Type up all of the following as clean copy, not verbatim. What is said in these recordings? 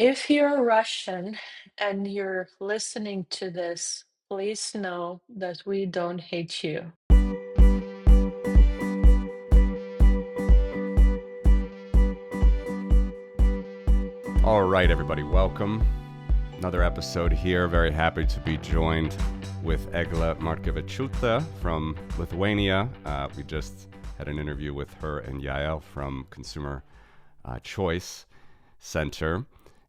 If you're Russian and you're listening to this, please know that we don't hate you. All right, everybody, welcome. Another episode here. Very happy to be joined with Eglė Markevičiūtė from Lithuania. We just had an interview with her and Yael from Consumer Choice Center,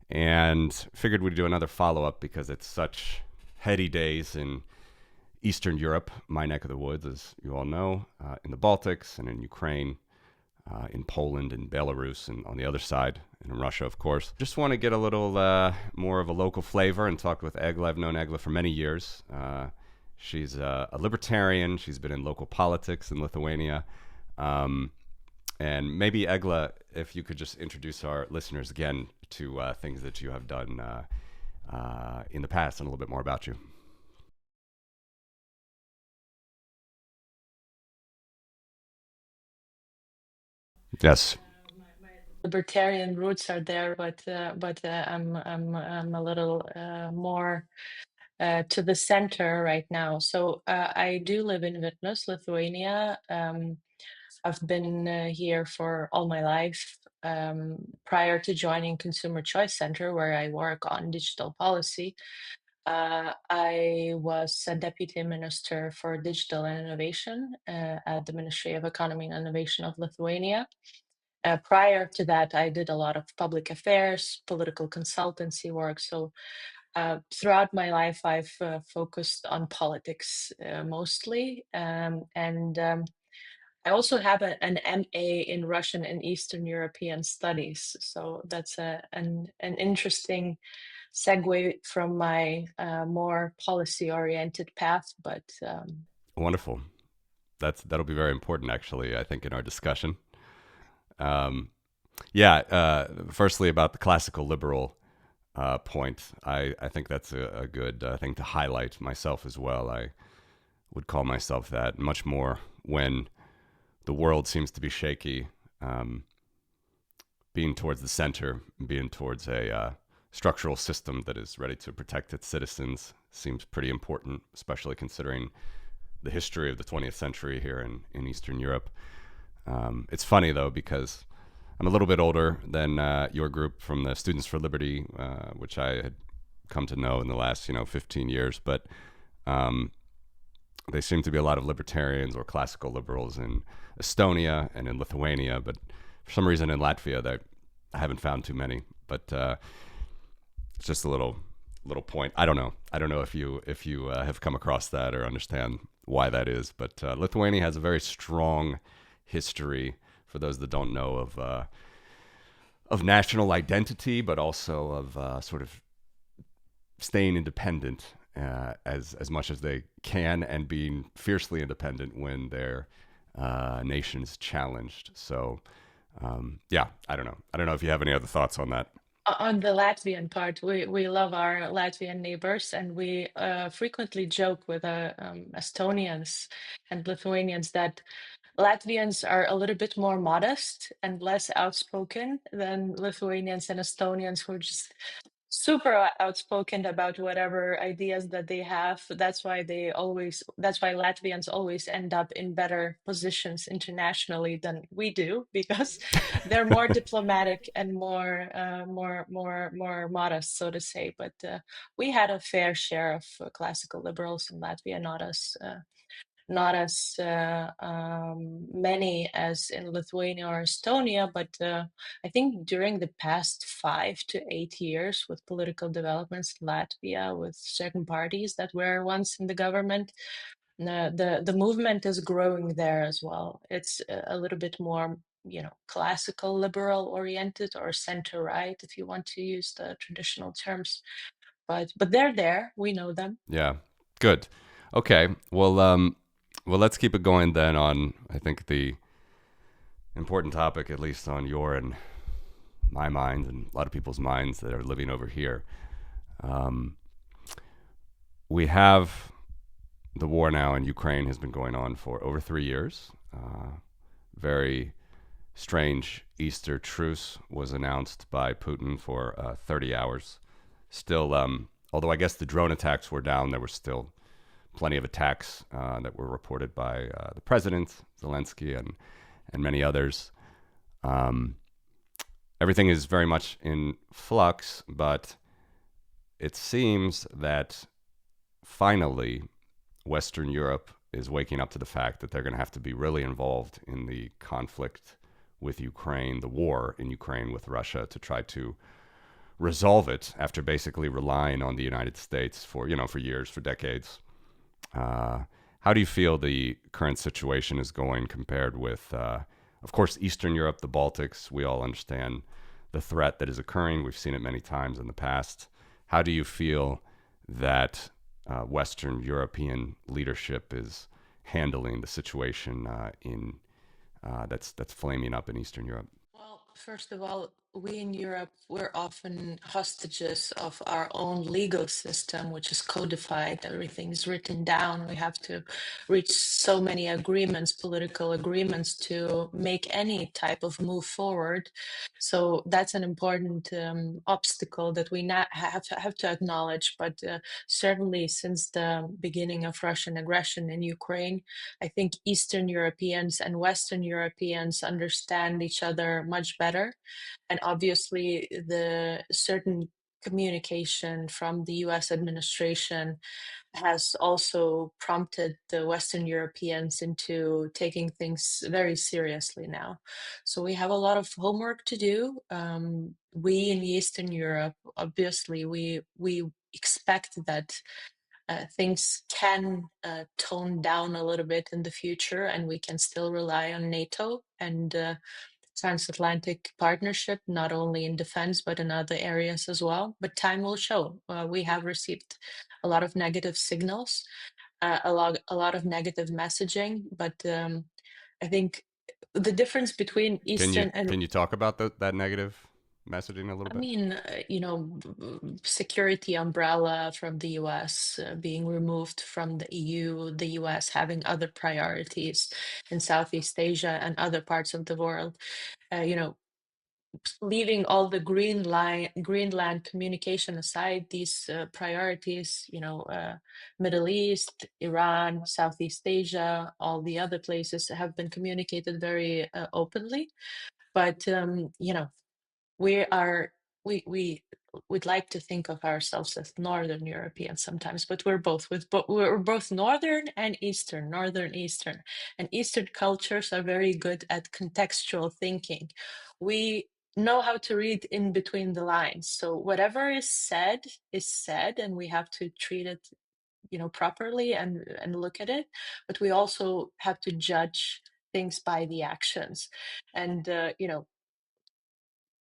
and figured we'd do another follow-up because it's such heady days in Eastern Europe, my neck of the woods, as you all know, in the Baltics and in Ukraine, in Poland and Belarus, and on the other side, and in Russia, of course. Just want to get a little more of a local flavor and talk with Eglė. I've known Eglė for many years. She's a libertarian. She's been in local politics in Lithuania. And maybe, Eglė, if you could just introduce our listeners again to things that you have done in the past and a little bit more about you. Yes. My libertarian roots are there, but I'm a little more to the center right now. So I do live in Vilnius, Lithuania. I've been here for all my life. Prior to joining Consumer Choice Center, where I work on digital policy, I was a deputy minister for digital and innovation at the Ministry of Economy and Innovation of Lithuania. Prior to that, I did a lot of public affairs, political consultancy work. So throughout my life, I've focused on politics mostly. I also have an MA in Russian and Eastern European Studies. So that's an interesting segue from my more policy-oriented path. But Wonderful. That'll be very important, actually, I think, in our discussion. Firstly, about the classical liberal point, I think that's a good thing to highlight myself as well. I would call myself that much more when the world seems to be shaky. Being towards the center, being towards a structural system that is ready to protect its citizens seems pretty important, especially considering the history of the 20th century here in Eastern Europe. It's funny, though, because I'm a little bit older than your group from the Students for Liberty, which I had come to know in the last 15 years. But they seem to be a lot of libertarians or classical liberals in Estonia and in Lithuania. But for some reason in Latvia, I haven't found too many. But it's just a little point. I don't know if you have come across that or understand why that is. But Lithuania has a very strong history, for those that don't know, of national identity, but also of sort of staying independent as much as they can, and being fiercely independent when their nation's challenged. So, I don't know if you have any other thoughts on that. On the Latvian part, we love our Latvian neighbors, and we frequently joke with Estonians and Lithuanians that Latvians are a little bit more modest and less outspoken than Lithuanians and Estonians, who are just super outspoken about whatever ideas that they have. That's why Latvians always end up in better positions internationally than we do, because they're more diplomatic and more modest, so to say. But we had a fair share of classical liberals in Latvia, not as many as in Lithuania or Estonia, but I think during the past 5 to 8 years, with political developments in Latvia, with certain parties that were once in the government, the movement is growing there as well. It's a little bit more, classical liberal oriented, or center right, if you want to use the traditional terms. But they're there. We know them. Yeah, good. Okay, well, let's keep it going then on, I think, the important topic, at least on your and my mind and a lot of people's minds that are living over here. We have the war now in Ukraine has been going on for over 3 years. Very strange Easter truce was announced by Putin for 30 hours. Still, although I guess the drone attacks were down, there were still plenty of attacks that were reported by the president, Zelensky, and many others. Everything is very much in flux, but it seems that finally Western Europe is waking up to the fact that they're going to have to be really involved in the conflict with Ukraine, the war in Ukraine with Russia, to try to resolve it after basically relying on the United States for years, for decades. How do you feel the current situation is going compared with, of course, Eastern Europe, the Baltics? We all understand the threat that is occurring. We've seen it many times in the past. How do you feel that Western European leadership is handling the situation that's flaming up in Eastern Europe? Well, first of all, we in Europe, we're often hostages of our own legal system, which is codified. Everything is written down. We have to reach so many agreements, political agreements, to make any type of move forward. So that's an important obstacle that we not have to acknowledge. But certainly, since the beginning of Russian aggression in Ukraine, I think Eastern Europeans and Western Europeans understand each other much better. And obviously, the certain communication from the US administration has also prompted the Western Europeans into taking things very seriously now. So we have a lot of homework to do. We in Eastern Europe, obviously, we expect that things can tone down a little bit in the future, and we can still rely on NATO and transatlantic partnership, not only in defense but in other areas as well. But time will show. We have received a lot of negative signals, a lot of negative messaging. But I think the difference between Eastern and Can you talk about that negative messaging a little I bit? mean, security umbrella from the US being removed from the EU, the US having other priorities in Southeast Asia and other parts of the world, you know, leaving all the Greenland communication aside, these priorities, Middle East, Iran, Southeast Asia, all the other places have been communicated very openly. But we are we would like to think of ourselves as Northern Europeans sometimes, but we're both Northern and Eastern, Northern Eastern, and Eastern cultures are very good at contextual thinking. We know how to read in between the lines, so whatever is said, and we have to treat it, properly and look at it, but we also have to judge things by the actions, and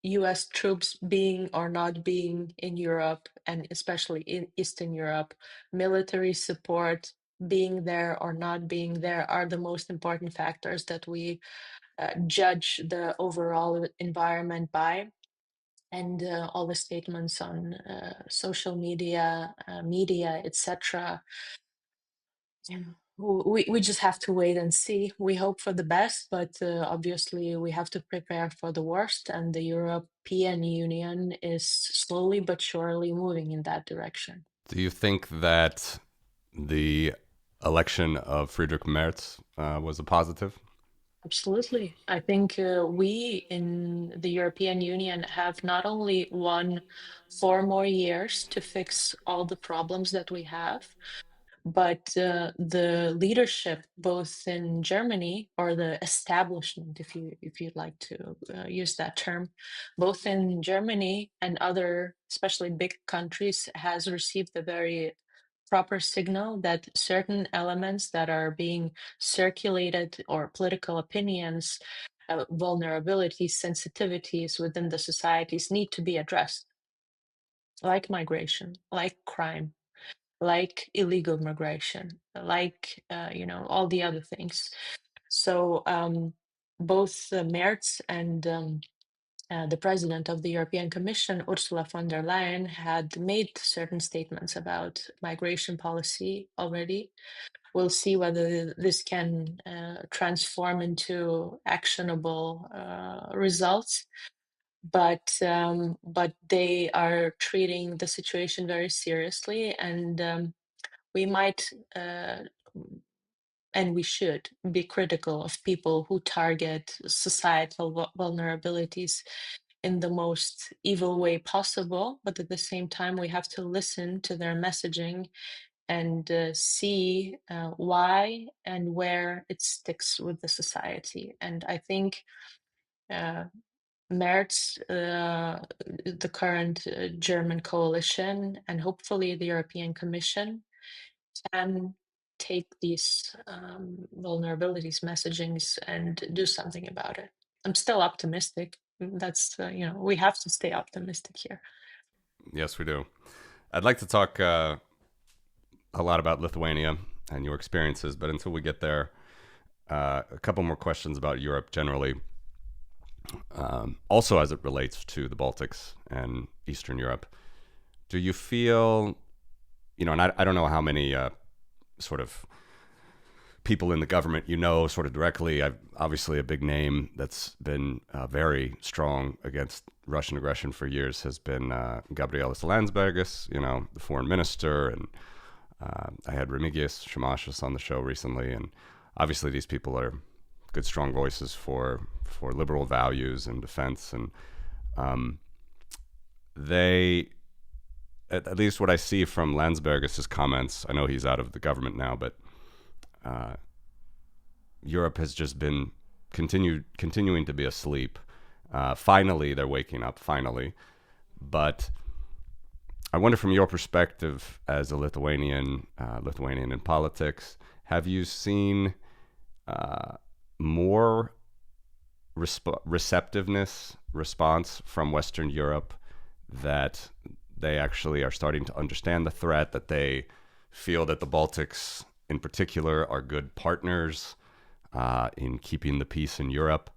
US troops being or not being in Europe, and especially in Eastern Europe, military support being there or not being there, are the most important factors that we judge the overall environment by. And all the statements on social media, media, etc. We just have to wait and see. We hope for the best, but obviously we have to prepare for the worst, and the European Union is slowly but surely moving in that direction. Do you think that the election of Friedrich Merz was a positive? Absolutely. I think we in the European Union have not only won 4 more years to fix all the problems that we have, but the leadership, both in Germany, or the establishment, if you'd like to use that term, both in Germany and other, especially big countries, has received a very proper signal that certain elements that are being circulated, or political opinions, vulnerabilities, sensitivities within the societies, need to be addressed, like migration, like crime, like illegal migration, like all the other things. So both Merz and the president of the European Commission, Ursula von der Leyen, had made certain statements about migration policy already. we'll see whether this can transform into actionable results. But they are treating the situation very seriously, and we might and we should be critical of people who target societal vulnerabilities in the most evil way possible. But at the same time, we have to listen to their messaging and see why and where it sticks with the society. And I think Merz, the current German coalition, and hopefully the European Commission can take these vulnerabilities messagings and do something about it. I'm still optimistic. That's we have to stay optimistic here. Yes, we do. I'd like to talk a lot about Lithuania and your experiences, but until we get there, a couple more questions about Europe generally. Also, as it relates to the Baltics and Eastern Europe, do you feel, and I don't know how many sort of people in the government sort of directly. Obviously, a big name that's been very strong against Russian aggression for years has been Gabrielius Landsbergis, the foreign minister, and I had Remigius Šimašius on the show recently, and obviously these people are good, strong voices for liberal values and defense, and they, at least what I see from Landsbergis' comments, I know he's out of the government now, but Europe has just been continuing to be asleep. Finally, they're waking up, finally. But I wonder, from your perspective as a Lithuanian in politics, have you seen more response from Western Europe, that they actually are starting to understand the threat, that they feel that the Baltics in particular are good partners in keeping the peace in Europe?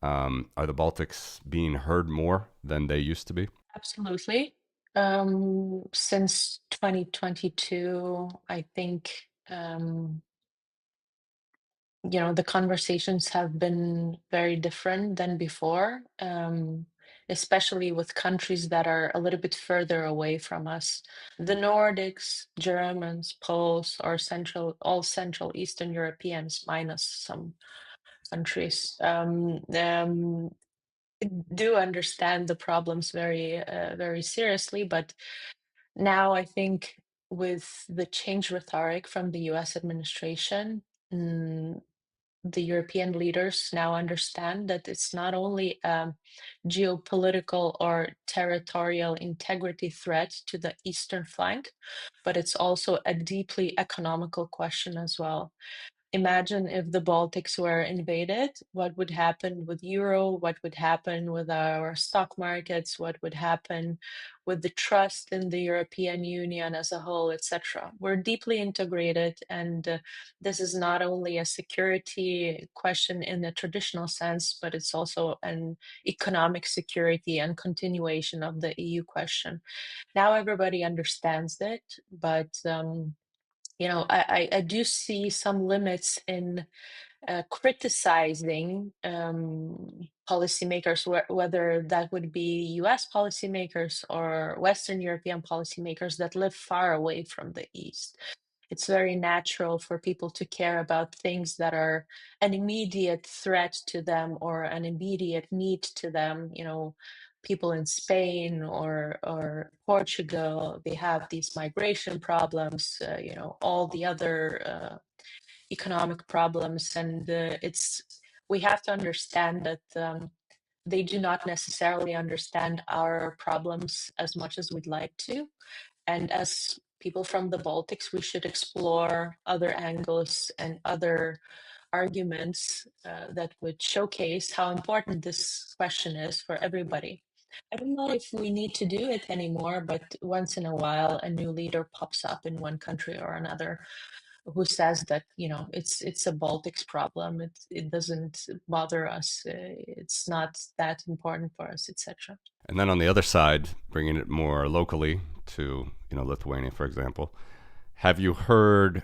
Are the Baltics being heard more than they used to be? Absolutely. Since 2022, I think the conversations have been very different than before, especially with countries that are a little bit further away from us. The Nordics, Germans, Poles, or all Central Eastern Europeans, minus some countries, do understand the problems very seriously. But now I think with the change rhetoric from the US administration, the European leaders now understand that it's not only a geopolitical or territorial integrity threat to the eastern flank, but it's also a deeply economical question as well. Imagine if the Baltics were invaded, what would happen with euro? What would happen with our stock markets? What would happen with the trust in the European Union as a whole, etc.? We're deeply integrated, and this is not only a security question in the traditional sense, but it's also an economic security and continuation of the EU question. Now everybody understands it, but I do see some limits in criticizing policymakers, whether that would be US policymakers or Western European policymakers that live far away from the East. It's very natural for people to care about things that are an immediate threat to them or an immediate need to them. People in Spain or Portugal, they have these migration problems, all the other economic problems, and we have to understand that they do not necessarily understand our problems as much as we'd like to. And as people from the Baltics, we should explore other angles and other arguments that would showcase how important this question is for everybody. I don't know if we need to do it anymore, but once in a while, a new leader pops up in one country or another who says that it's a Baltics problem. It doesn't bother us. It's not that important for us, etc. And then on the other side, bringing it more locally to Lithuania, for example, have you heard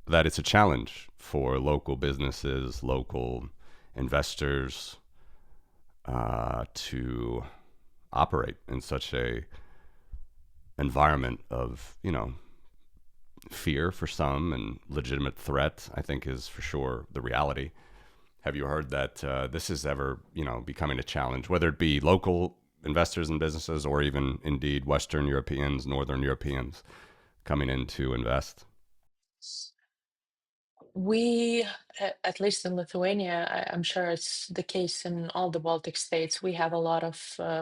that it's a challenge for local businesses, local investors to operate in such a environment of, fear for some and legitimate threat, I think is for sure the reality. Have you heard that this is ever, becoming a challenge, whether it be local investors and businesses or even indeed Western Europeans, Northern Europeans coming in to invest? We, at least in Lithuania, I'm sure it's the case in all the Baltic states, we have a lot of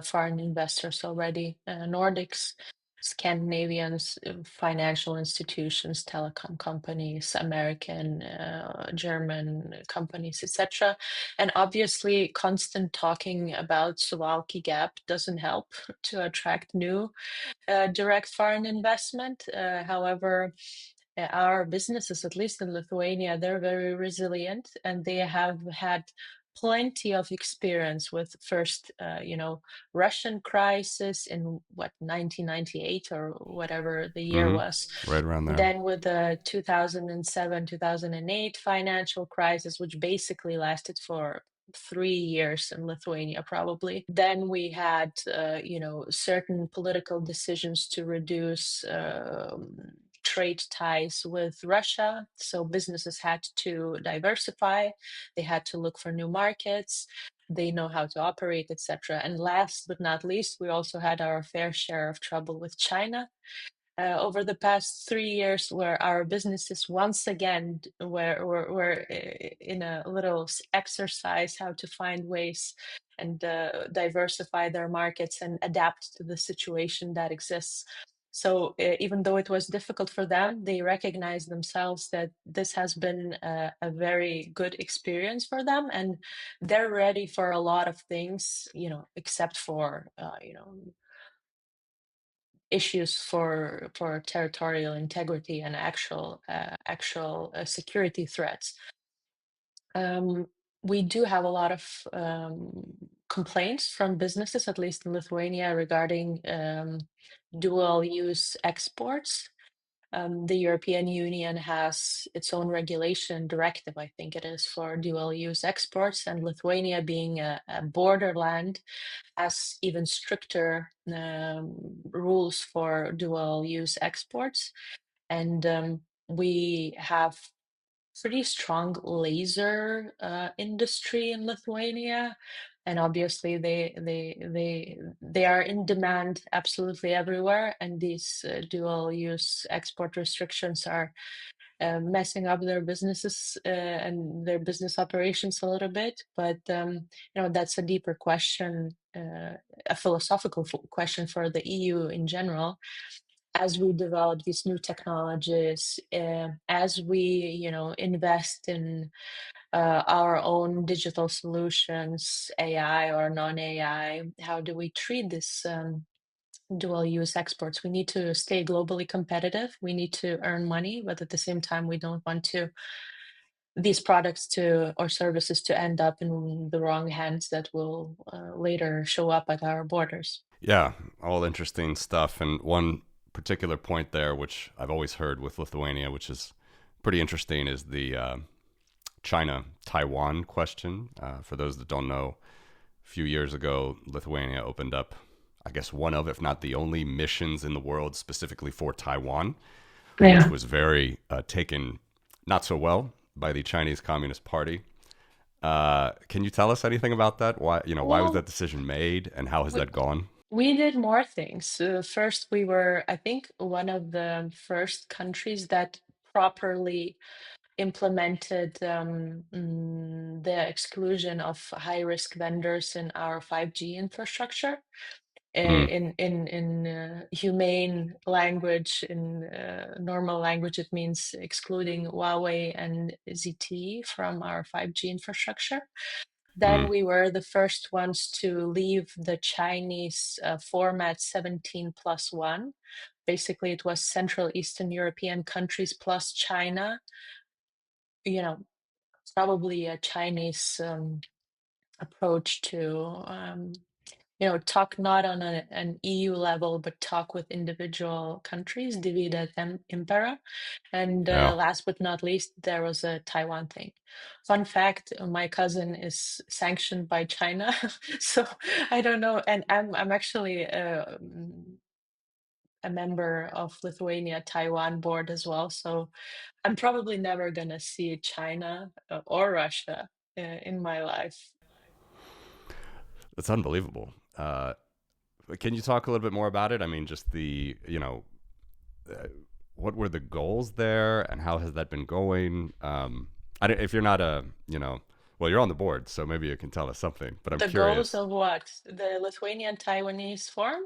foreign investors already, Nordics, Scandinavians, financial institutions, telecom companies, American, German companies, etc. And obviously, constant talking about Suwalki Gap doesn't help to attract new direct foreign investment. However, our businesses, at least in Lithuania, they're very resilient and they have had plenty of experience with first, Russian crisis in 1998 or whatever the year Mm-hmm. was. Right around there. Then with the 2007, 2008 financial crisis, which basically lasted for 3 years in Lithuania, probably. Then we had, certain political decisions to reduce trade ties with Russia. So businesses had to diversify, they had to look for new markets, they know how to operate, etc. And last but not least, we also had our fair share of trouble with China over the past 3 years, where our businesses once again were in a little exercise how to find ways and diversify their markets and adapt to the situation that exists. So even though it was difficult for them, they recognize themselves that this has been a very good experience for them, and they're ready for a lot of things, except for issues for territorial integrity and actual security threats. We do have a lot of complaints from businesses, at least in Lithuania, regarding dual use exports. The European Union has its own regulation directive, I think it is, for dual use exports, and Lithuania, being a borderland, has even stricter rules for dual use exports. And we have pretty strong laser industry in Lithuania. And obviously they are in demand absolutely everywhere. And these dual use export restrictions are messing up their businesses and their business operations a little bit. But that's a deeper question, a philosophical question for the EU in general. As we develop these new technologies, as we invest in our own digital solutions, AI or non-AI, how do we treat this? Dual use exports. We need to stay globally competitive. We need to earn money, but at the same time, we don't want these products to or services to end up in the wrong hands that will later show up at our borders. Yeah, all interesting stuff. And one particular point there, which I've always heard with Lithuania, which is pretty interesting, is the China Taiwan question. For those that don't know, a few years ago, Lithuania opened up, I guess, one of, if not the only, missions in the world specifically for Taiwan, which Yeah. was very taken not so well by the Chinese Communist Party. Can you tell us anything about that? Why was that Well, decision made, and how has we, that gone? we did more things. First, we were, I think, one of the first countries that properly implemented the exclusion of high risk vendors in our 5G infrastructure. Mm, In humane language, in normal language, it means excluding Huawei and ZTE from our 5G infrastructure. Then mm, we were the first ones to leave the Chinese format 17 plus 1. Basically, it was Central Eastern European countries plus China, you know, probably a Chinese approach to talk not on an EU level, but talk with individual countries, divide et impera. And Yeah. last but not least, there was a Taiwan thing. Fun fact: my cousin is sanctioned by China, so I don't know. And I'm actually a member of Lithuania Taiwan board as well. So I'm probably never gonna see China or Russia in my life. It's unbelievable. Can you talk a little bit more about it? I mean, just uh, what were the goals there, and how has that been going? If you're not well, you're on the board, so maybe you can tell us something. But I'm The goals curious. of what? The Lithuanian Taiwanese Forum?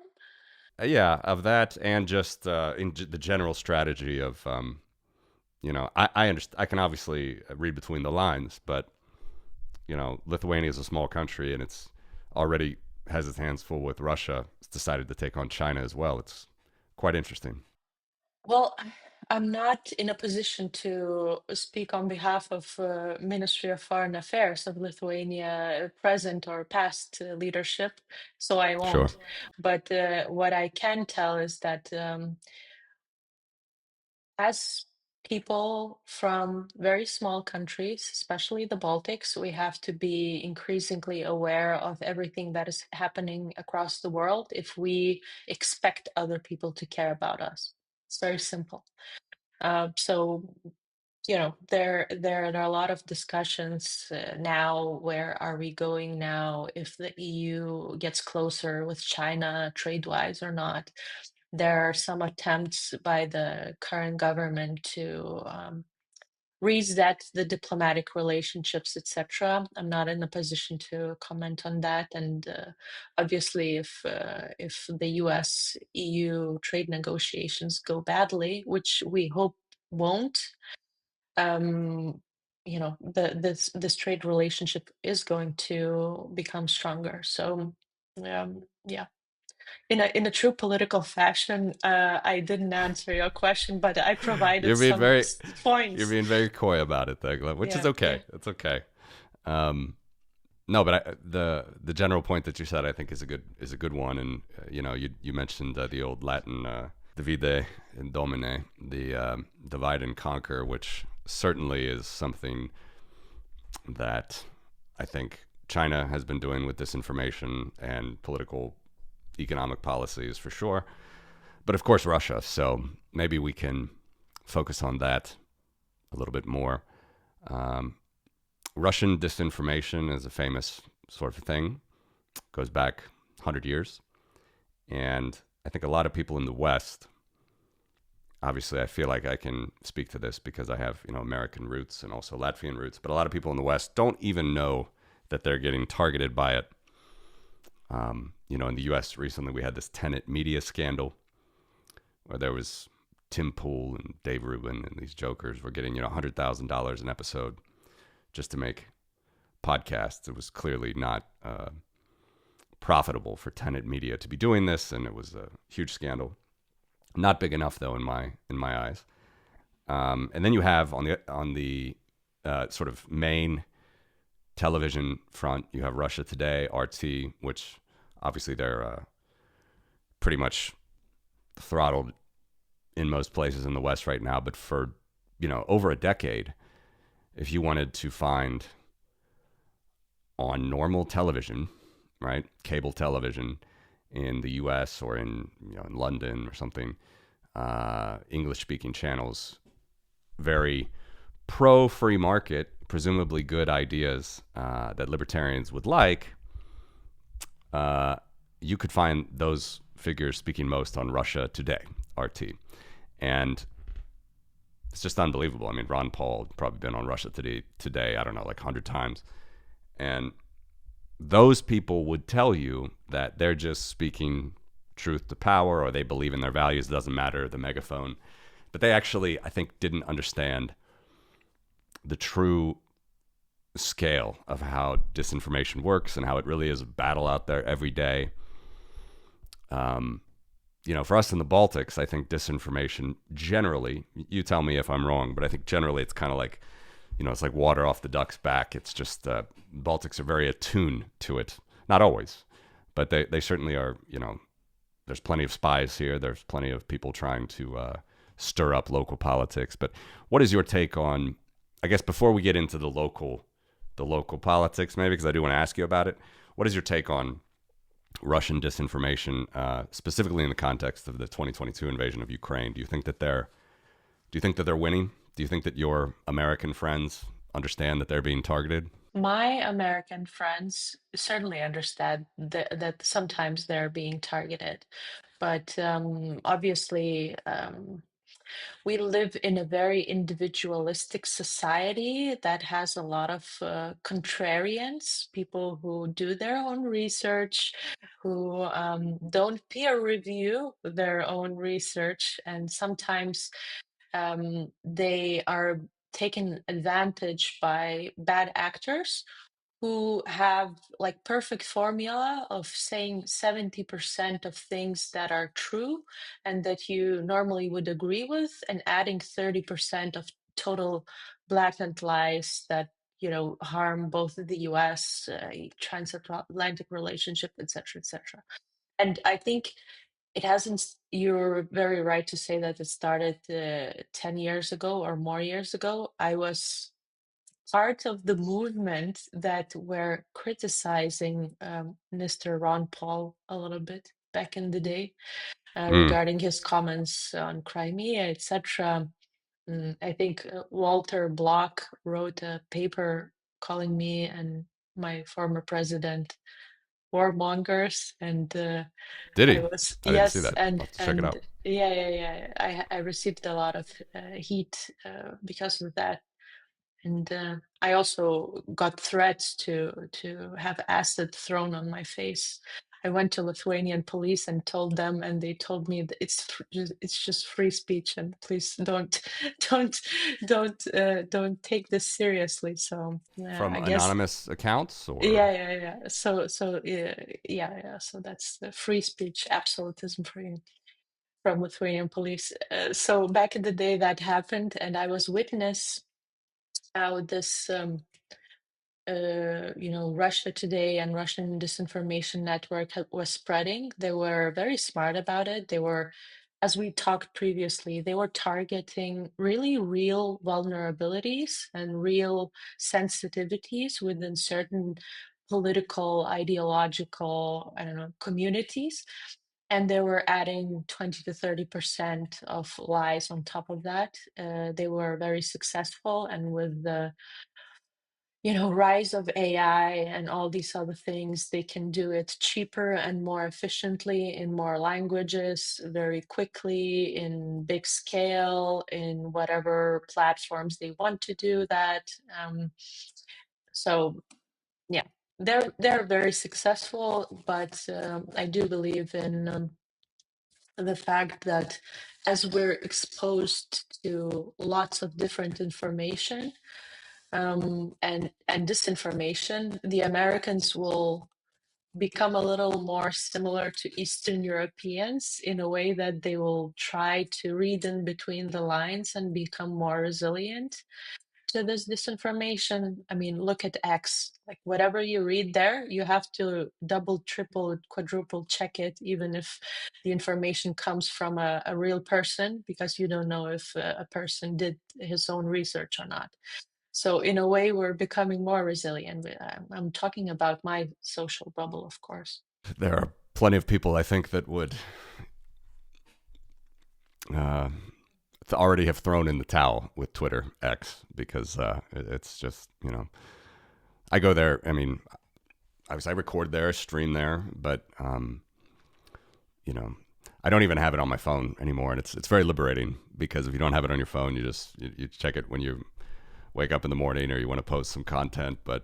Yeah, of that, and just the general strategy of, I understand. I can obviously read between the lines, but Lithuania is a small country, and it's already has its hands full with Russia. It's decided to take on China as well. It's quite interesting. Well, I'm not in a position to speak on behalf of Ministry of Foreign Affairs of Lithuania, present or past leadership, so I Sure. won't. But what I can tell is that as people from very small countries, especially the Baltics, we have to be increasingly aware of everything that is happening across the world if we expect other people to care about us. It's very simple. So, there are a lot of discussions now. Where are we going now? If the EU gets closer with China trade-wise or not? There are some attempts by the current government to reset the diplomatic relationships, etc. I'm not in a position to comment on that, and obviously, if the U.S.-EU trade negotiations go badly, which we hope won't, um, this trade relationship is going to become stronger. So, yeah. In a true political fashion, I didn't answer your question, but I provided you're being some very you're points. being very coy about it, Eglė, which is Yeah, yeah. okay. It's okay. Um, no, but the general point that you said, I think, is a good one. And you mentioned the old Latin divide and domine, the divide and conquer, which certainly is something that I think China has been doing with disinformation and political economic policies for sure. But of course, Russia. So maybe we can focus on that a little bit more. Um, Russian disinformation is a famous sort of thing, goes back 100 years. And I think a lot of people in the West, obviously, I feel like I can speak to this because I have, American roots and also Latvian roots, but a lot of people in the West don't even know that they're getting targeted by it. In the US recently, we had this Tenet media scandal where there was Tim Pool and Dave Rubin and these jokers were getting, $100,000 an episode just to make podcasts. It was clearly not profitable for Tenet Media to be doing this, and it was a huge scandal. Not big enough, though, in my eyes. And then you have on the sort of main television front, you have Russia Today, RT, which obviously they're pretty much throttled in most places in the West right now. But for over a decade, if you wanted to find on normal television, right, cable television in the U.S. or in London or something, English-speaking channels, very pro-free market, presumably good ideas that libertarians would like, you could find those figures speaking most on Russia Today, RT. And it's just unbelievable. I mean, Ron Paul probably been on Russia Today, I don't know, like 100 times. And those people would tell you that they're just speaking truth to power, or they believe in their values. It doesn't matter, the megaphone. But they actually, I think, didn't understand the true scale of how disinformation works and how it really is a battle out there every day. For us in the Baltics, I think disinformation generally, you tell me if I'm wrong, but I think generally it's kind of like, it's like water off the duck's back. It's just Baltics are very attuned to it. Not always, but they certainly are. There's plenty of spies here. There's plenty of people trying to stir up local politics. But what is your take on? I guess before we get into the local politics, maybe, because I do want to ask you about it. What is your take on Russian disinformation, specifically in the context of the 2022 invasion of Ukraine? Do you think that they're winning? Do you think that your American friends understand that they're being targeted? My American friends certainly understand that sometimes they're being targeted, but obviously, we live in a very individualistic society that has a lot of contrarians, people who do their own research, who don't peer review their own research, and sometimes they are taken advantage by bad actors who have like perfect formula of saying 70% of things that are true and that you normally would agree with, and adding 30% of total blatant lies that harm both the US, transatlantic relationship, etc., etc. And I think it hasn't. You're very right to say that it started 10 years ago or more years ago. I was part of the movement that were criticizing Mr. Ron Paul a little bit back in the day Mm. regarding his comments on Crimea, etc. I think Walter Block wrote a paper calling me and my former president warmongers, and Did I he? was, I didn't see yes, that. I'll and have to check it out. yeah, yeah, yeah. I received a lot of heat because of that, and I also got threats to have acid thrown on my face. I went to Lithuanian police and told them, and they told me that it's just free speech, and please don't don't don't take this seriously. So From I guess, anonymous accounts, or yeah, yeah, yeah. So yeah, yeah, yeah. So that's the free speech absolutism from Lithuanian police. So back in the day that happened, and I was witness how this Russia Today and Russian disinformation network was spreading. They were very smart about it. They were, as we talked previously, they were targeting really real vulnerabilities and real sensitivities within certain political, ideological, I don't know, communities. And they were adding 20 to 30% of lies on top of that. They were very successful, and with the rise of AI and all these other things, they can do it cheaper and more efficiently in more languages, very quickly, in big scale, in whatever platforms they want to do that. So yeah, they're very successful, but I do believe in the fact that as we're exposed to lots of different information, and disinformation, the Americans will become a little more similar to Eastern Europeans in a way that they will try to read in between the lines and become more resilient to this disinformation. I mean, look at X. Like whatever you read there, you have to double, triple, quadruple check it, even if the information comes from a real person, because you don't know if a person did his own research or not. So in a way, we're becoming more resilient. I'm talking about my social bubble, of course. there are plenty of people I think that would already have thrown in the towel with Twitter X, because it's just, I go there. I mean, I record there, stream there, but I don't even have it on my phone anymore, and it's very liberating, because if you don't have it on your phone, you check it when you wake up in the morning or you want to post some content. But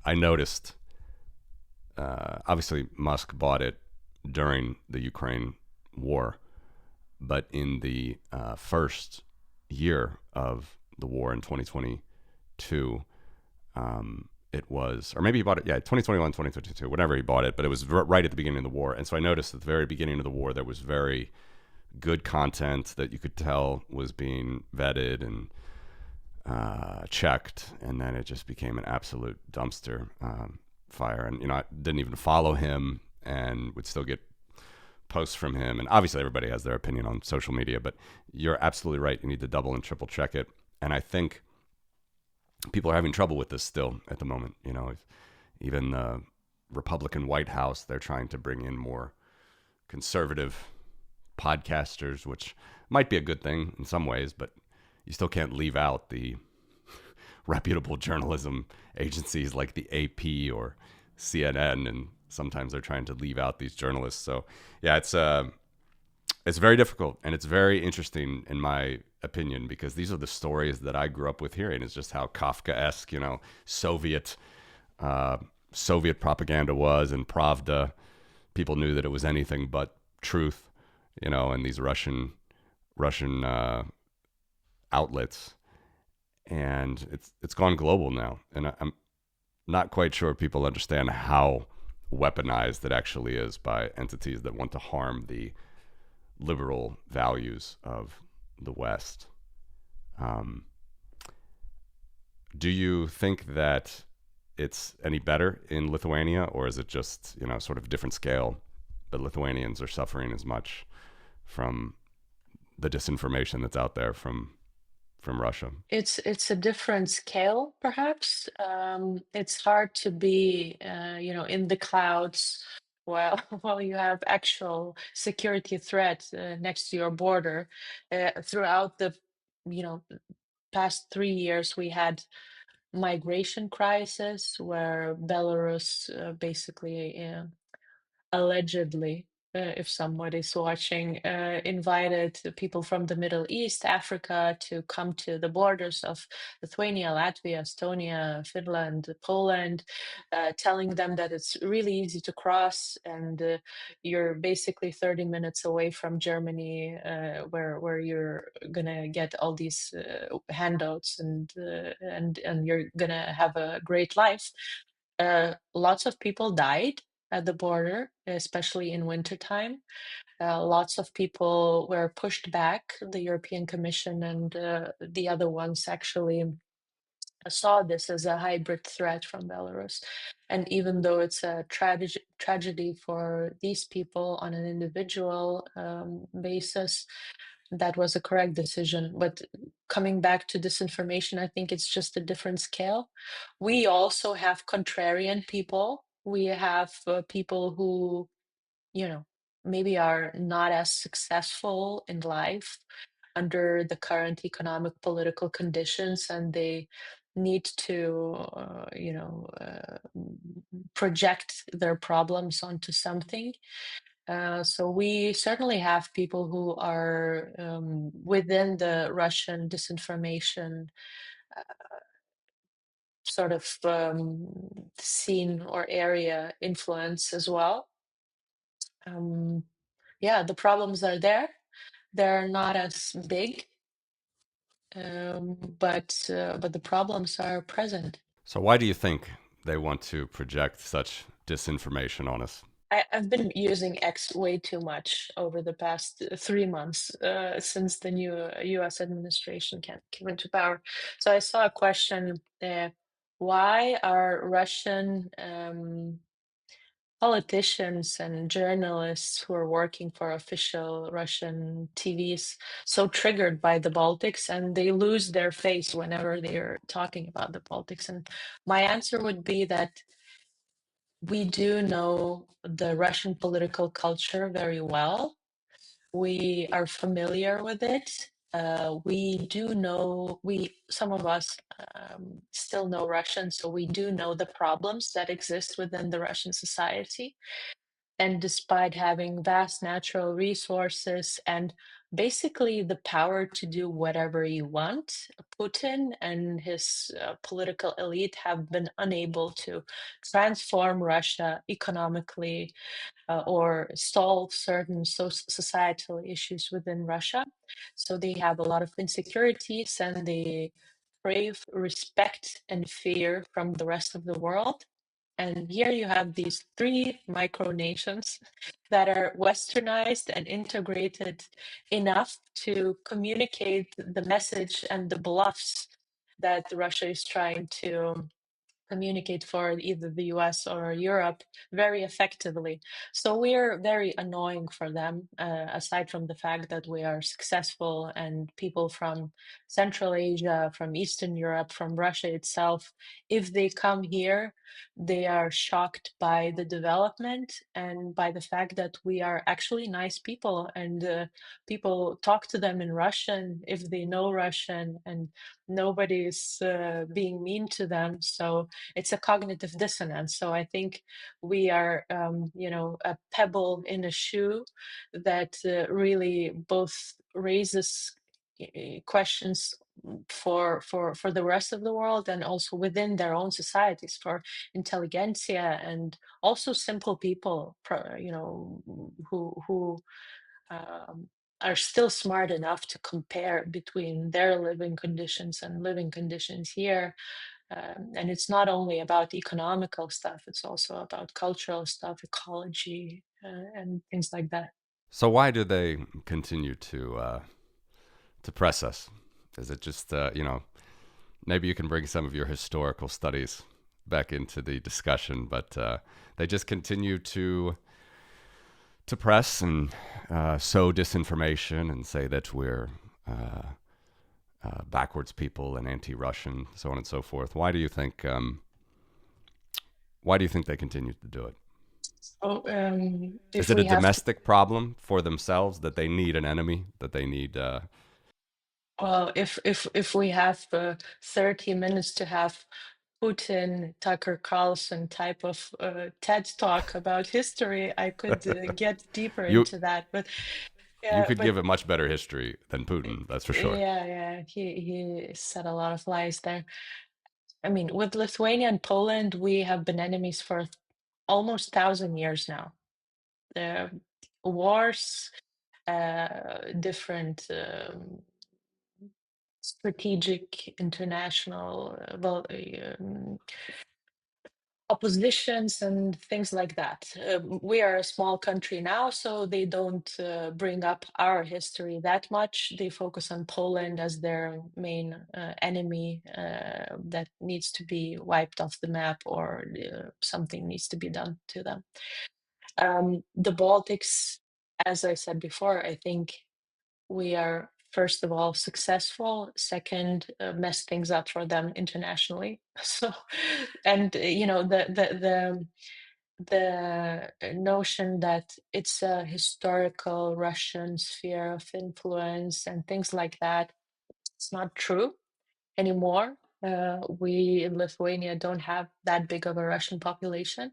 I noticed, obviously Musk bought it during the Ukraine war, but in the first year of the war in 2022, it was, or maybe he bought it, 2021, 2022, whenever he bought it, but it was right at the beginning of the war. And so I noticed at the very beginning of the war, there was very good content that you could tell was being vetted and checked, and then it just became an absolute dumpster fire. And, I didn't even follow him and would still get posts from him. And obviously everybody has their opinion on social media, but you're absolutely right. You need to double and triple check it. And I think people are having trouble with this still at the moment. Even the Republican White House, they're trying to bring in more conservative podcasters, which might be a good thing in some ways, but you still can't leave out the reputable journalism agencies like the AP or CNN, and sometimes they're trying to leave out these journalists. So yeah, it's very difficult, and it's very interesting in my opinion, because these are the stories that I grew up with hearing. It's just how Kafka-esque, Soviet propaganda was, and Pravda. People knew that it was anything but truth, and these Russian outlets, and it's gone global now. And I'm not quite sure people understand how weaponized it actually is by entities that want to harm the liberal values of the West. Do you think that it's any better in Lithuania, or is it just, sort of different scale, that Lithuanians are suffering as much from the disinformation that's out there from Russia? It's a different scale, perhaps. It's hard to be, in the clouds while while you have actual security threat next to your border. Throughout the, you know, past 3 years, we had migration crisis where Belarus basically allegedly, if somebody's watching, invited people from the Middle East, Africa, to come to the borders of Lithuania, Latvia, Estonia, Finland, Poland, telling them that it's really easy to cross, and you're basically 30 minutes away from Germany, where you're gonna get all these handouts, and you're gonna have a great life. Lots of people died at the border, especially in wintertime. Lots of people were pushed back. The European Commission and the other ones actually saw this as a hybrid threat from Belarus. And even though it's a tragedy for these people on an individual basis, that was a correct decision. But coming back to disinformation, I think it's just a different scale. We also have contrarian people. We have people who, maybe are not as successful in life under the current economic political conditions, and they need to, project their problems onto something. So we certainly have people who are within the Russian disinformation sort of scene or area influence as well. Yeah, the problems are there. They're not as big, but the problems are present. So why do you think they want to project such disinformation on us? I've been using X way too much over the past 3 months since the new US administration came into power. So I saw a question there. Why are Russian politicians and journalists who are working for official Russian TVs so triggered by the Baltics, and they lose their face whenever they're talking about the Baltics? And my answer would be that we do know the Russian political culture very well. We are familiar with it. We do know, some of us still know Russian, so we do know the problems that exist within the Russian society. And despite having vast natural resources and basically the power to do whatever you want, Putin and his political elite have been unable to transform Russia economically or solve certain societal issues within Russia. So they have a lot of insecurities, and they crave respect and fear from the rest of the world. And here you have these three micronations that are westernized and integrated enough to communicate the message and the bluffs that Russia is trying to communicate for either the US or Europe very effectively. So we're very annoying for them, aside from the fact that we are successful and people from Central Asia, from Eastern Europe, from Russia itself, if they come here, they are shocked by the development and by the fact that we are actually nice people, and people talk to them in Russian if they know Russian, and nobody is being mean to them. So it's a cognitive dissonance. So I think we are, a pebble in a shoe that really both raises questions for the rest of the world, and also within their own societies, for intelligentsia and also simple people, who um, are still smart enough to compare between their living conditions and living conditions here. And it's not only about economical stuff, it's also about cultural stuff, ecology, and things like that. So why do they continue to press us? Is it just maybe you can bring some of your historical studies back into the discussion, but they just continue to press and sow disinformation and say that we're backwards people and anti-Russian, so on and so forth. Why do you think? Why do you think they continue to do it? Oh, Is if it a we have to, domestic problem for themselves that they need an enemy? That they need? well, if we have 30 minutes to have Putin, Tucker Carlson type of TED talk about history, I could get deeper You into that. But you yeah, could but give a much better history than Putin. That's for sure. yeah, yeah, he said a lot of lies there. I mean, with Lithuania and Poland, we have been enemies for almost 1,000 years now. Uh, Wars, different strategic international, oppositions and things like that. We are a small country now, so they don't bring up our history that much. They focus on Poland as their main enemy that needs to be wiped off the map, or something needs to be done to them. The Baltics, as I said before, I think we are, first of all, successful. Second, mess things up for them internationally. So, and the notion that it's a historical Russian sphere of influence and things like that, it's not true anymore. We in Lithuania don't have that big of a Russian population.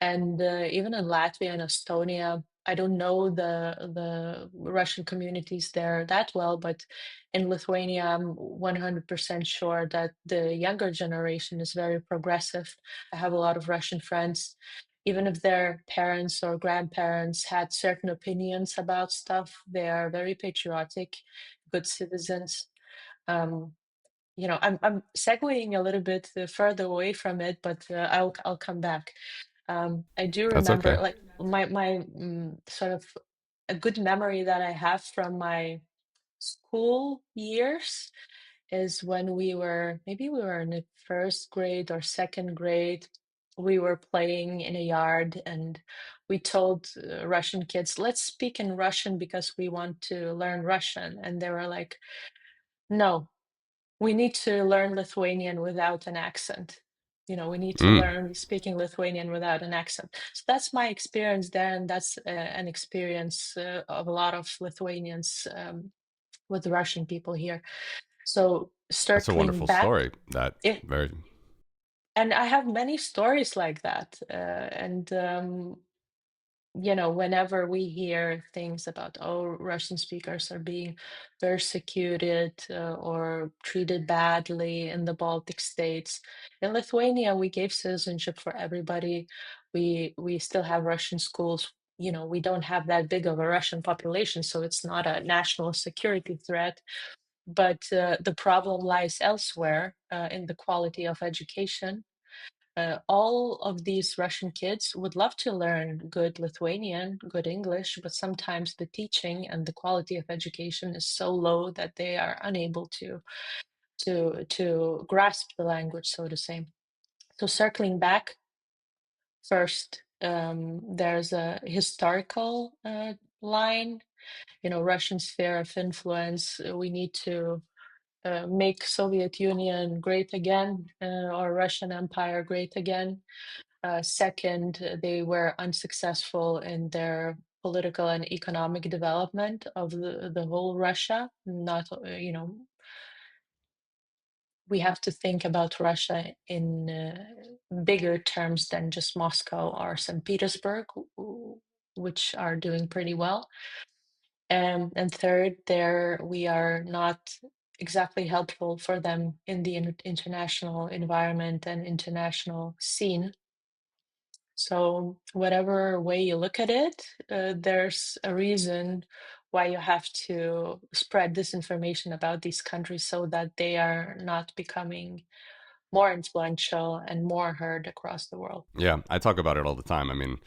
And even in Latvia and Estonia, I don't know the Russian communities there that well, but in Lithuania, I'm 100% sure that the younger generation is very progressive. I have a lot of Russian friends. Even if their parents or grandparents had certain opinions about stuff, they are very patriotic, good citizens. Um, I'm segueing a little bit further away from it, but I'll come back. I do That's remember, okay. like, my sort of a good memory that I have from my school years is when maybe we were in the first grade or second grade. We were playing in a yard, and we told Russian kids, let's speak in Russian because we want to learn Russian. And they were like, no, we need to learn Lithuanian without an accent. We need to Mm. learn speaking Lithuanian without an accent. So that's my experience there, and that's an experience of a lot of Lithuanians with Russian people here. So That's a circling wonderful back, story. That it, very. and I have many stories like that, and whenever we hear things about, oh, Russian speakers are being persecuted or treated badly in the Baltic states. In Lithuania, we gave citizenship for everybody. We still have Russian schools. We don't have that big of a Russian population, so it's not a national security threat. But the problem lies elsewhere, in the quality of education. All of these Russian kids would love to learn good Lithuanian, good English, but sometimes the teaching and the quality of education is so low that they are unable to grasp the language, so to say. So circling back, first, there's a historical line, Russian sphere of influence. We need to make Soviet Union great again, or Russian Empire great again. Second, they were unsuccessful in their political and economic development of the whole Russia. Not, we have to think about Russia in bigger terms than just Moscow or St. Petersburg, which are doing pretty well. And third, there we are not exactly helpful for them in the international environment and international scene. So whatever way you look at it, there's a reason why you have to spread disinformation about these countries so that they are not becoming more influential and more heard across the world. Yeah, I talk about it all the time. I mean,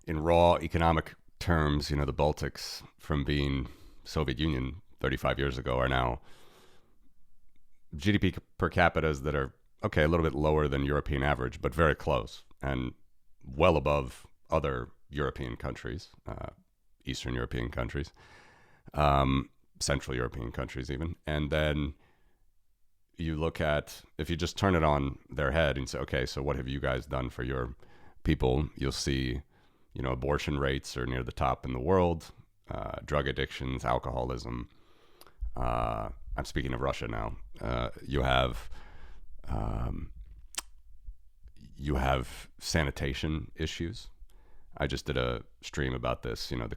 in raw economic terms, the Baltics, from being Soviet Union 35 years ago, are now GDP per capitas that are, okay, a little bit lower than European average, but very close and well above other European countries, Eastern European countries, Central European countries even. And then you look at, if you just turn it on their head and say, okay, so what have you guys done for your people? You'll see, abortion rates are near the top in the world, drug addictions, alcoholism. I'm speaking of Russia now. You have sanitation issues. I just did a stream about this. The the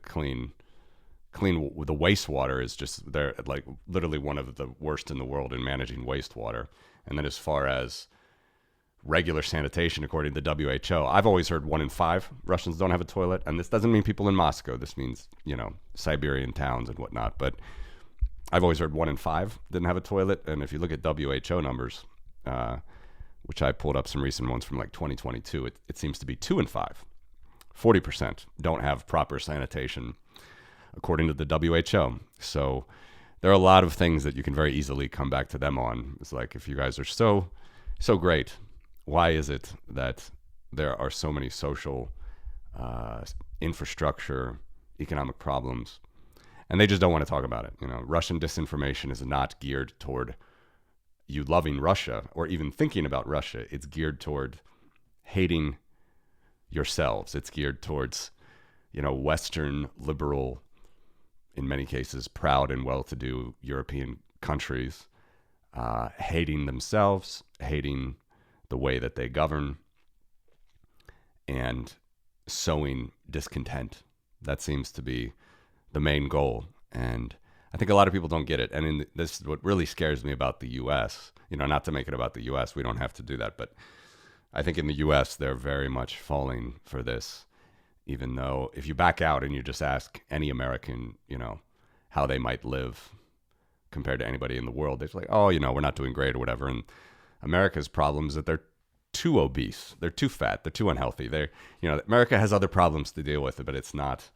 wastewater is just, they're like literally one of the worst in the world in managing wastewater. And then as far as regular sanitation, according to the WHO, I've always heard 1 in 5 Russians don't have a toilet. And this doesn't mean people in Moscow. This means, Siberian towns and whatnot. But I've always heard 1 in 5 didn't have a toilet. And if you look at WHO numbers, which I pulled up some recent ones from like 2022, it seems to be 2 in 5. 40% don't have proper sanitation, according to the WHO. So there are a lot of things that you can very easily come back to them on. It's like, if you guys are so great, why is it that there are so many social, infrastructure, economic problems? And they just don't want to talk about it. Russian disinformation is not geared toward you loving Russia or even thinking about Russia. It's geared toward hating yourselves. It's geared towards, Western liberal, in many cases, proud and well-to-do European countries, hating themselves, hating the way that they govern, and sowing discontent. That seems to be the main goal. And I think a lot of people don't get it. And this is what really scares me about the U.S. Not to make it about the U.S. We don't have to do that. But I think in the U.S., they're very much falling for this, even though if you back out and you just ask any American, how they might live compared to anybody in the world, they're like, oh, we're not doing great or whatever. And America's problem is that they're too obese. They're too fat. They're too unhealthy. America has other problems to deal with, but it's not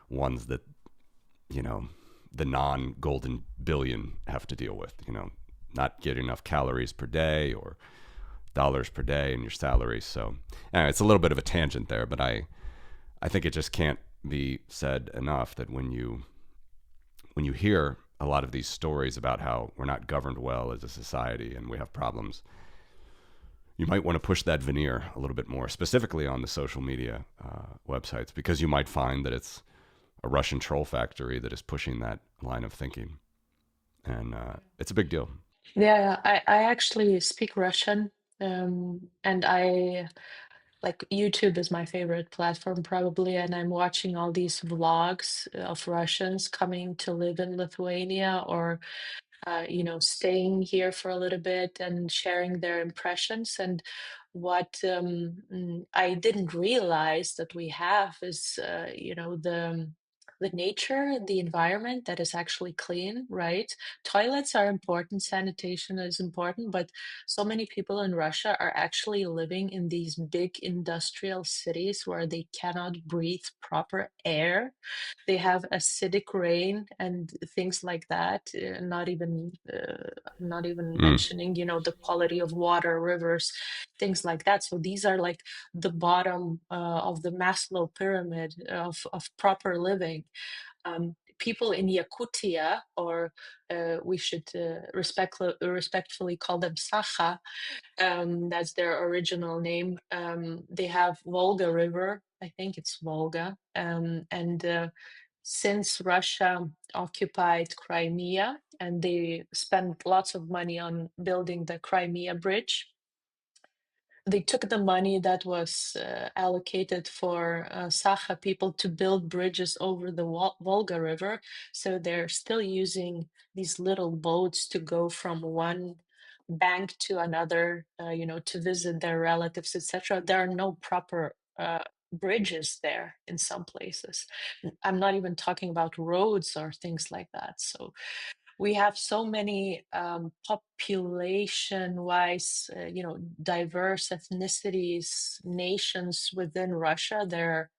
ones that, the non-golden billion have to deal with, not getting enough calories per day or dollars per day in your salary. So anyway, it's a little bit of a tangent there, but I think it just can't be said enough that when you hear a lot of these stories about how we're not governed well as a society and we have problems, you might want to push that veneer a little bit more, specifically on the social media websites, because you might find that it's a Russian troll factory that is pushing that line of thinking. And it's a big deal. Yeah, I actually speak Russian, and I like YouTube is my favorite platform probably, and I'm watching all these vlogs of Russians coming to live in Lithuania or staying here for a little bit and sharing their impressions. And what I didn't realize that we have is, the the nature, the environment that is actually clean, right? Toilets are important, sanitation is important, but so many people in Russia are actually living in these big industrial cities where they cannot breathe proper air. They have acidic rain and things like that. Not even Mm. mentioning, the quality of water, rivers, things like that. So these are like the bottom of the Maslow pyramid of proper living. People in Yakutia, or we should respectfully call them Sakha, that's their original name. They have Volga River, I think it's Volga, and since Russia occupied Crimea and they spent lots of money on building the Crimea Bridge, they took the money that was allocated for Sakha people to build bridges over the Volga River. So they're still using these little boats to go from one bank to another, to visit their relatives, etc. There are no proper bridges there in some places. I'm not even talking about roads or things like that. So we have so many population-wise, diverse ethnicities, nations within Russia. They're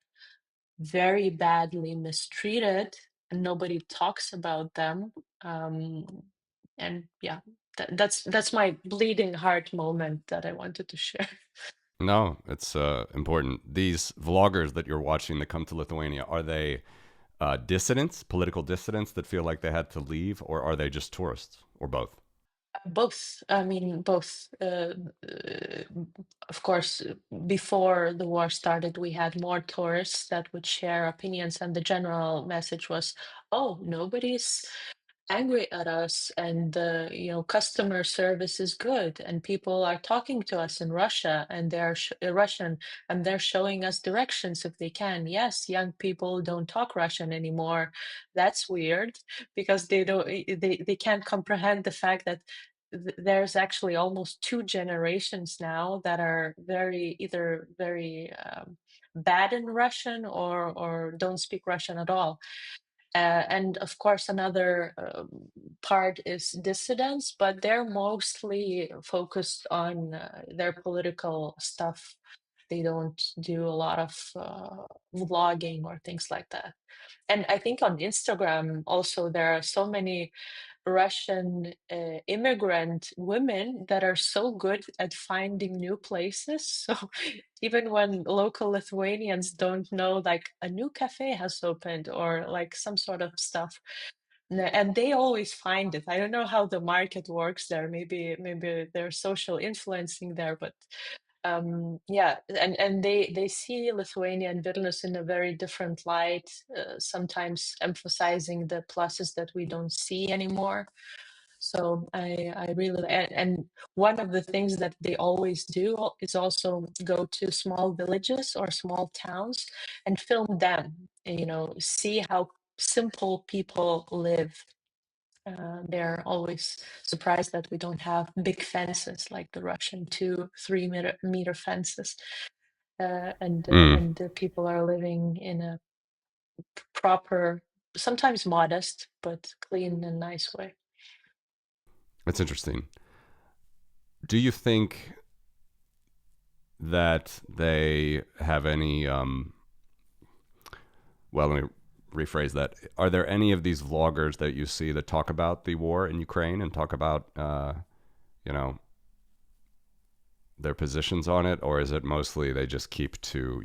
very badly mistreated, and nobody talks about them. And yeah, that's my bleeding heart moment that I wanted to share. No, it's important. These vloggers that you're watching that come to Lithuania, are they dissidents, political dissidents that feel like they had to leave, or are they just tourists, or both? Both. I mean, both. Of course, before the war started, we had more tourists that would share opinions, and the general message was, "Oh, nobody's angry at us, and customer service is good, and people are talking to us in Russia, and they're Russian, and they're showing us directions if they can. Yes, young people don't talk Russian anymore. That's weird because they can't comprehend the fact that." There's actually almost two generations now that are either very bad in Russian or don't speak Russian at all. And of course, another part is dissidents, but they're mostly focused on their political stuff. They don't do a lot of vlogging or things like that. And I think on Instagram also there are so many Russian immigrant women that are so good at finding new places. So even when local Lithuanians don't know, like a new cafe has opened or like some sort of stuff, and they always find it. I don't know how the market works there. Maybe there's social influencing there, but yeah, and they see Lithuania and Vilnius in a very different light, sometimes emphasizing the pluses that we don't see anymore. So I really and one of the things that they always do is also go to small villages or small towns and film them, see how simple people live. They're always surprised that we don't have big fences like the Russian 2-3 meter fences, Mm. and the people are living in a proper, sometimes modest, but clean and nice way. That's interesting. Do you think that they have any well, let me rephrase that. Are there any of these vloggers that you see that talk about the war in Ukraine and talk about you know their positions on it, or is it mostly they just keep to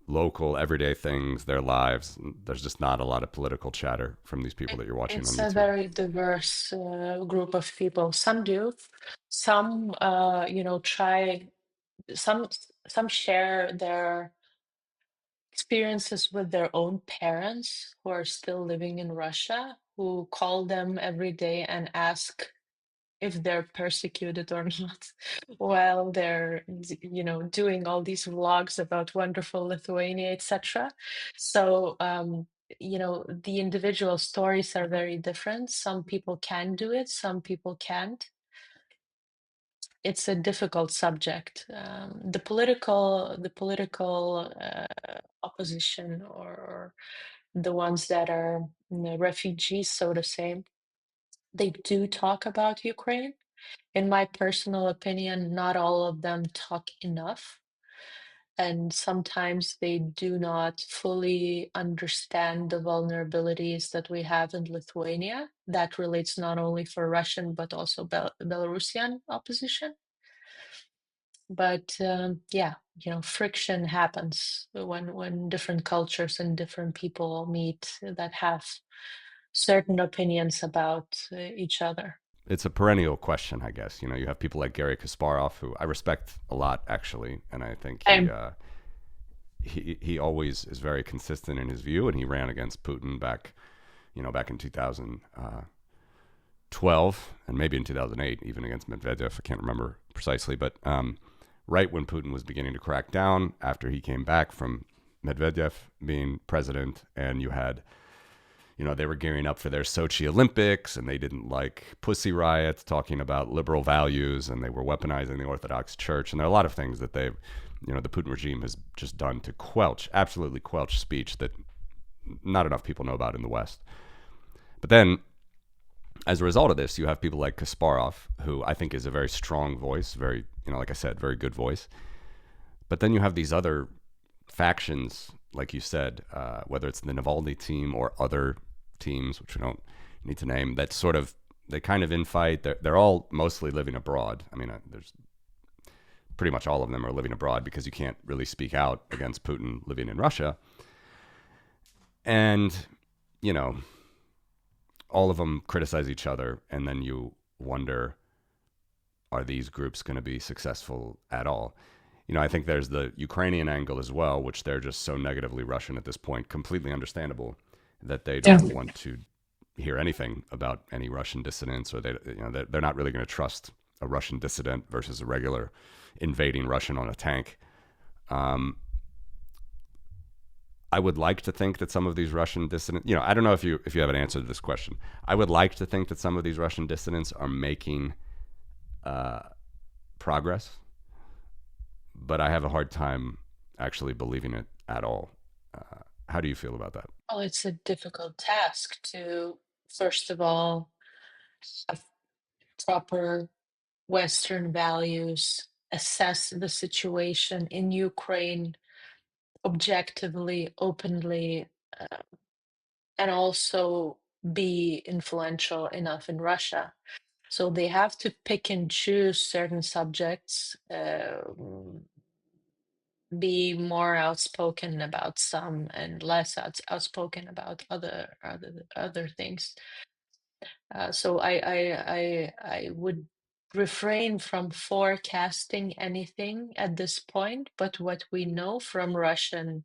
local everyday things, their lives? There's just not a lot of political chatter from these people that you're watching on It's a YouTube. very diverse group of people. Some do, some try, some some share their experiences with their own parents who are still living in Russia, who call them every day and ask if they're persecuted or not, while they're doing all these vlogs about wonderful Lithuania, etc. So the individual stories are very different. Some people can do it, some people can't. It's a difficult subject. The political opposition or the ones that are refugees, so to say, they do talk about Ukraine. In my personal opinion, not all of them talk enough. And sometimes they do not fully understand the vulnerabilities that we have in Lithuania. That relates not only for Russian, but also Belarusian opposition. But yeah, friction happens when different cultures and different people meet that have certain opinions about each other. It's a perennial question, I guess. You have people like Garry Kasparov, who I respect a lot, actually, and I think Um, he always is very consistent in his view, and he ran against Putin back in 2012 and maybe in 2008, even against Medvedev. I can't remember precisely, but right when Putin was beginning to crack down after he came back from Medvedev being president, and you had, they were gearing up for their Sochi Olympics, and they didn't like Pussy Riot, talking about liberal values, and they were weaponizing the Orthodox Church. And there are a lot of things that the Putin regime has just done to absolutely quelch speech that not enough people know about in the West. But then, as a result of this, you have people like Kasparov, who I think is a very strong voice, very, like I said, very good voice. But then you have these other factions, like you said, whether it's the Navalny team or other teams, which we don't need to name, that sort of, they kind of infight. They're all mostly living abroad. I mean, there's pretty much all of them are living abroad because you can't really speak out against Putin living in Russia. And, all of them criticize each other. And then you wonder, are these groups going to be successful at all? I think there's the Ukrainian angle as well, which they're just so negatively Russian at this point, completely understandable, that they don't want to hear anything about any Russian dissidents, or they're not really going to trust a Russian dissident versus a regular invading Russian on a tank. I would like to think that some of these Russian dissidents, I don't know if you have an answer to this question. I would like to think that some of these Russian dissidents are making progress, but I have a hard time actually believing it at all. How do you feel about that? Well, it's a difficult task to, first of all, have proper Western values, assess the situation in Ukraine objectively, openly, and also be influential enough in Russia. So they have to pick and choose certain subjects, be more outspoken about some and less outspoken about other things. So I would refrain from forecasting anything at this point, but what we know from Russian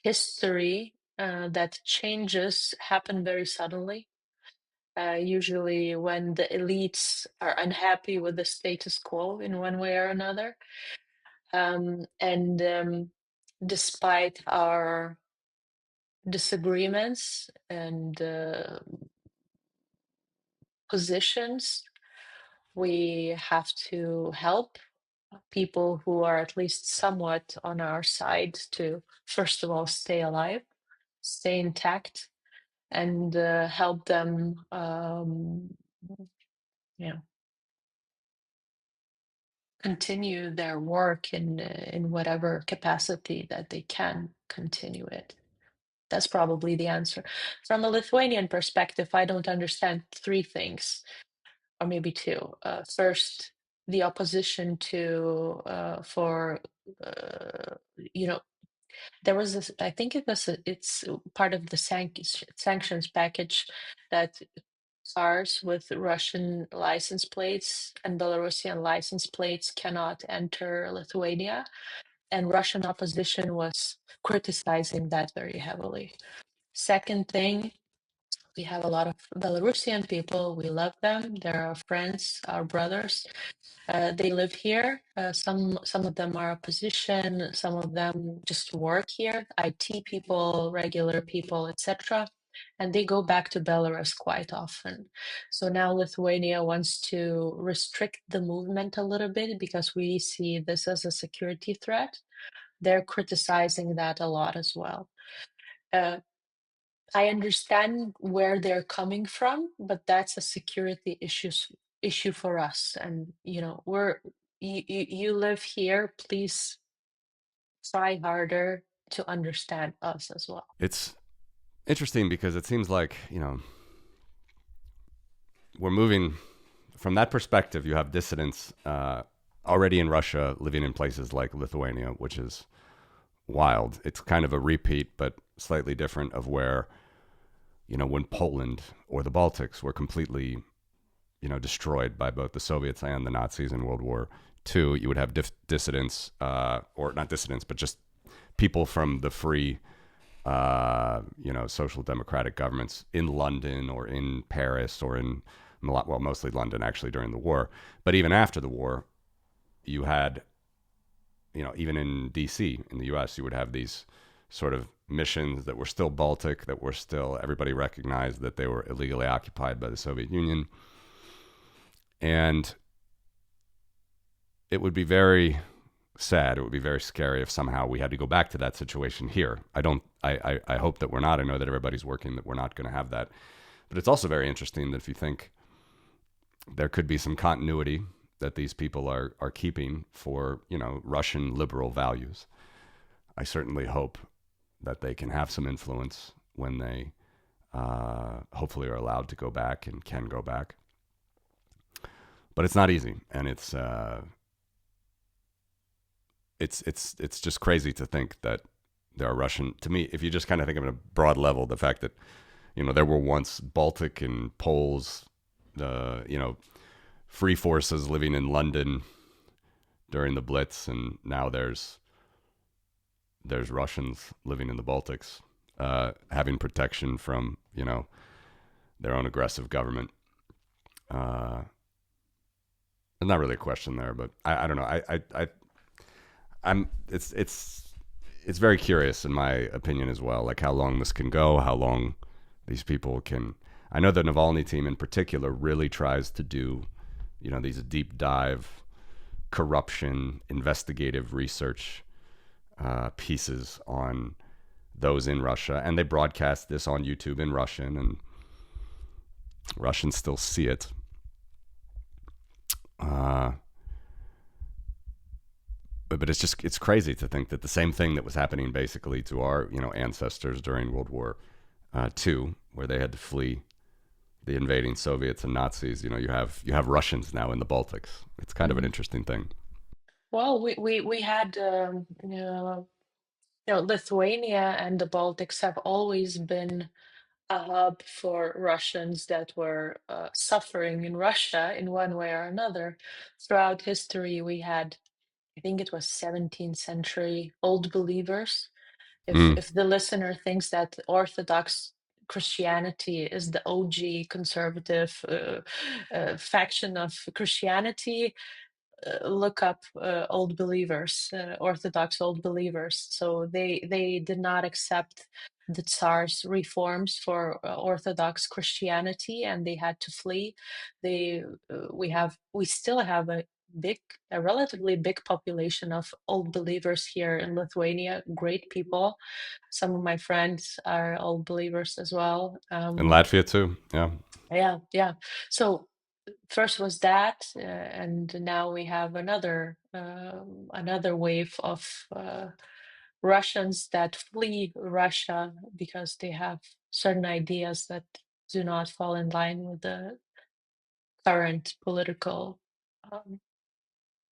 history, that changes happen very suddenly. Usually when the elites are unhappy with the status quo in one way or another. And despite our disagreements and positions, we have to help people who are at least somewhat on our side to, first of all, stay alive, stay intact, and help them, continue their work in whatever capacity that they can continue it. That's probably the answer. From a Lithuanian perspective, I don't understand three things, or maybe two. First, the opposition to for you know there was this, I think it's part of the sanctions package that cars with Russian license plates and Belarusian license plates cannot enter Lithuania, and Russian opposition was criticizing that very heavily. Second thing, we have a lot of Belarusian people. We love them. They're our friends, our brothers. They live here. Some of them are opposition. Some of them just work here. IT people, regular people, etc. And they go back to Belarus quite often. So now Lithuania wants to restrict the movement a little bit because we see this as a security threat. They're criticizing that a lot as well. Uh, I understand where they're coming from, but that's a security issue for us. And you live here. Please try harder to understand us as well. It's interesting because it seems like, we're moving from that perspective. You have dissidents already in Russia living in places like Lithuania, which is wild. It's kind of a repeat, but slightly different of where, when Poland or the Baltics were completely, destroyed by both the Soviets and the Nazis in World War II, you would have dissidents, or not dissidents, but just people from the free, social democratic governments in London or in Paris or in, well, mostly London actually during the war. But even after the war, you had, even in DC in the US, you would have these sort of missions that were still Baltic, that were still, everybody recognized that they were illegally occupied by the Soviet Union. And it would be very sad, it would be very scary if somehow we had to go back to that situation here. I hope that we're not. I know that everybody's working that we're not going to have that. But it's also very interesting that if you think there could be some continuity that these people are keeping for, Russian liberal values, I certainly hope that they can have some influence when they hopefully are allowed to go back and can go back. But it's not easy, and it's just crazy to think that there are Russian. To me, if you just kind of think of it at a broad level, the fact that there were once Baltic and Poles, free forces living in London during the Blitz, and now there's Russians living in the Baltics, having protection from their own aggressive government. There's not really a question there, but I don't know. It's very curious in my opinion as well, like how long this can go, how long these people can. I know the Navalny team in particular really tries to do, these deep dive corruption investigative research pieces on those in Russia, and they broadcast this on YouTube in Russian, and Russians still see it. But it's crazy to think that the same thing that was happening basically to our ancestors during World War II, where they had to flee the invading Soviets and Nazis. You have Russians now in the Baltics. It's kind of an interesting thing. Well, we had Lithuania and the Baltics have always been a hub for Russians that were suffering in Russia in one way or another. Throughout history, we had, I think it was 17th century old believers. If the listener thinks that Orthodox Christianity is the OG conservative faction of Christianity, look up old believers, Orthodox old believers. So they did not accept the Tsar's reforms for Orthodox Christianity, and they had to flee. We still have a relatively big population of old believers here in Lithuania. Great people. Some of my friends are old believers as well. In Latvia too, yeah. Yeah. So first was that, and now we have another wave of Russians that flee Russia because they have certain ideas that do not fall in line with the current political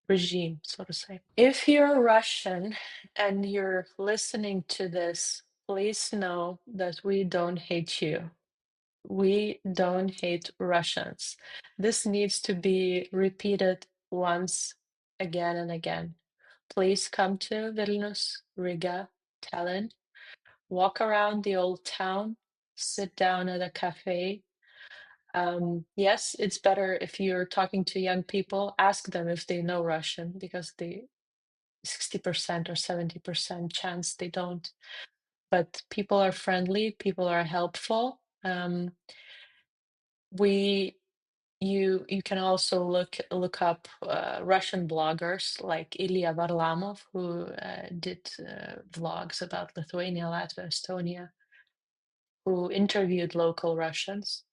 regime, so to say. If you're Russian and you're listening to this, please know that we don't hate you. We don't hate Russians. This needs to be repeated once again and again. Please come to Vilnius, Riga, Tallinn, walk around the old town, sit down at a cafe. Yes, it's better if you're talking to young people, ask them if they know Russian because the 60% or 70% chance they don't. But people are friendly, people are helpful. You can also look up Russian bloggers like Ilya Varlamov, who did vlogs about Lithuania, Latvia, Estonia. who interviewed local Russians.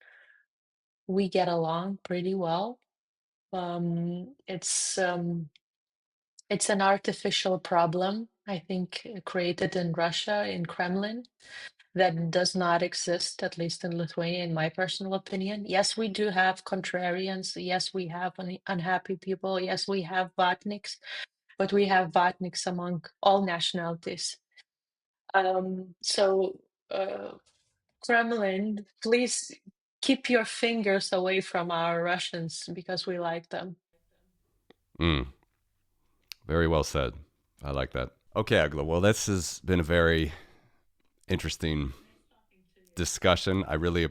We get along pretty well. It's an artificial problem, I think, created in Russia, in Kremlin, that does not exist, at least in Lithuania, in my personal opinion. Yes, we do have contrarians. Yes, we have unhappy people. Yes, we have botniks, but we have botniks among all nationalities. So, Kremlin, please keep your fingers away from our Russians because we like them. Mm, very well said. I like that. Okay, Eglė. Well, this has been a very interesting discussion. I really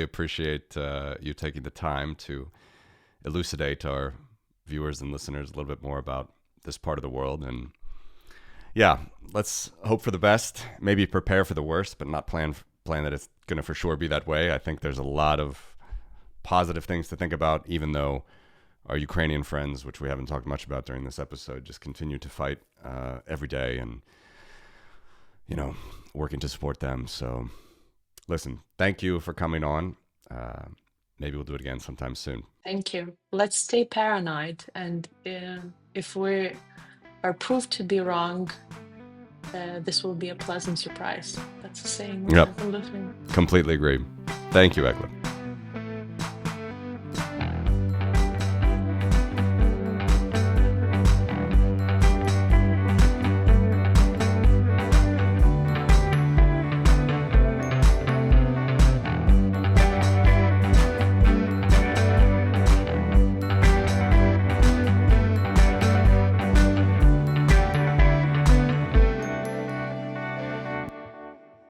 appreciate you taking the time to elucidate our viewers and listeners a little bit more about this part of the world. And yeah, let's hope for the best, maybe prepare for the worst, but not plan that it's going to for sure be that way. I think there's a lot of positive things to think about, even though our Ukrainian friends, which we haven't talked much about during this episode, just continue to fight every day and, working to support them. So listen, thank you for coming on. Maybe we'll do it again sometime soon. Thank you. Let's stay paranoid. And if we are proved to be wrong, this will be a pleasant surprise. That's the saying. Yep. Completely agree. Thank you, Eglė.